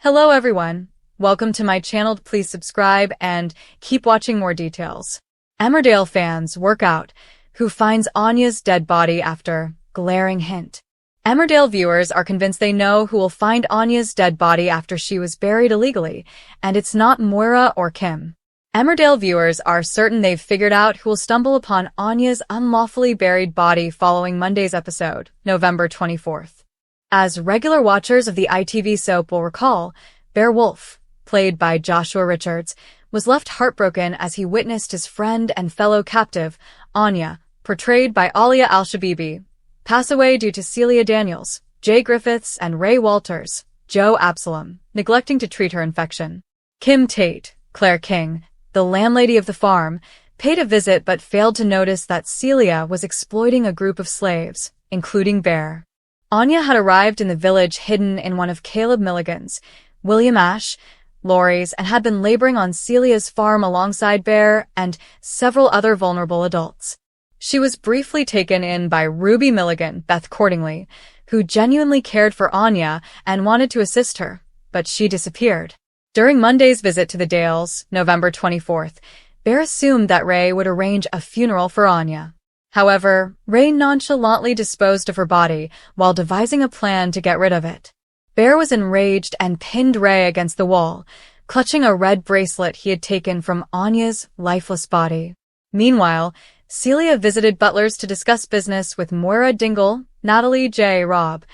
Hello everyone. Welcome to my channel. Please subscribe and keep watching more details. Emmerdale fans work out who finds Anya's dead body after glaring hint. Emmerdale viewers are convinced they know who will find Anya's dead body after she was buried illegally, and it's not Moira or Kim. Emmerdale viewers are certain they've figured out who will stumble upon Anya's unlawfully buried body following Monday's episode, November 24th. As regular watchers of the ITV soap will recall, Beowulf, played by Joshua Richards, was left heartbroken as he witnessed his friend and fellow captive, Anya, portrayed by Alia Al-Shabibi, pass away due to Celia Daniels, Jay Griffiths, and Ray Walters, Joe Absalom, neglecting to treat her infection. Kim Tate, Claire King, the landlady of the farm, paid a visit but failed to notice that Celia was exploiting a group of slaves, including Bear. Anya had arrived in the village hidden in one of Caleb Milligan's, William Ash, lorries and had been laboring on Celia's farm alongside Bear and several other vulnerable adults. She was briefly taken in by Ruby Milligan, Beth Cordingley, who genuinely cared for Anya and wanted to assist her, but she disappeared. During Monday's visit to the Dales, November 24th, Bear assumed that Ray would arrange a funeral for Anya. However, Ray nonchalantly disposed of her body while devising a plan to get rid of it. Bear was enraged and pinned Ray against the wall, clutching a red bracelet he had taken from Anya's lifeless body. Meanwhile, Celia visited Butler's to discuss business with Moira Dingle, Natalie J. Robb,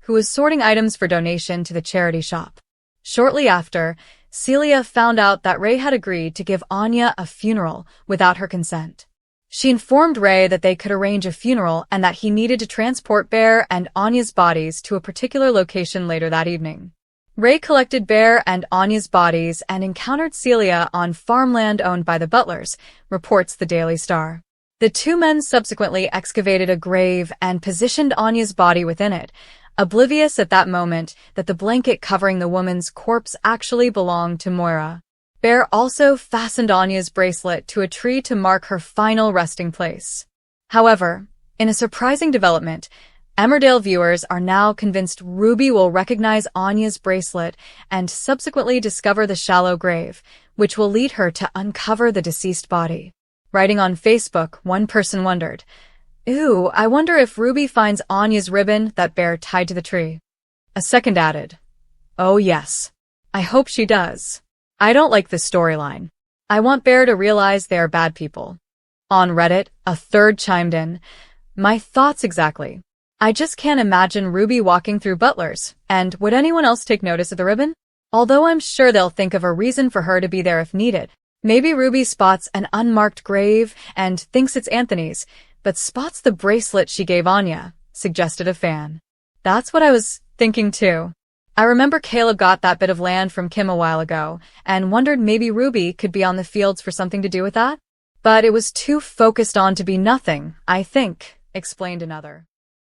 who was sorting items for donation to the charity shop. Shortly after, Celia found out that Ray had agreed to give Anya a funeral without her consent. She informed Ray that they could arrange a funeral and that he needed to transport Bear and Anya's bodies to a particular location later that evening. Ray collected Bear and Anya's bodies and encountered Celia on farmland owned by the Butlers, reports the Daily Star. The two men subsequently excavated a grave and positioned Anya's body within it, oblivious at that moment that the blanket covering the woman's corpse actually belonged to Moira. Bear also fastened Anya's bracelet to a tree to mark her final resting place. However, in a surprising development, Emmerdale viewers are now convinced Ruby will recognize Anya's bracelet and subsequently discover the shallow grave, which will lead her to uncover the deceased body. Writing on Facebook, one person wondered, "Ooh, I wonder if Ruby finds Anya's ribbon that Bear tied to the tree." A second added, "Oh yes, I hope she does. I don't like this storyline. I want Bear to realize they are bad people." On Reddit, a third chimed in, "My thoughts exactly. I just can't imagine Ruby walking through Butler's, and would anyone else take notice of the ribbon? Although I'm sure they'll think of a reason for her to be there if needed. Maybe Ruby spots an unmarked grave and thinks it's Anthony's, but spots the bracelet she gave Anya," suggested a fan. "That's what I was thinking too. I remember Caleb got that bit of land from Kim a while ago and wondered maybe Ruby could be on the fields for something to do with that. But it was too focused on to be nothing, I think," explained another.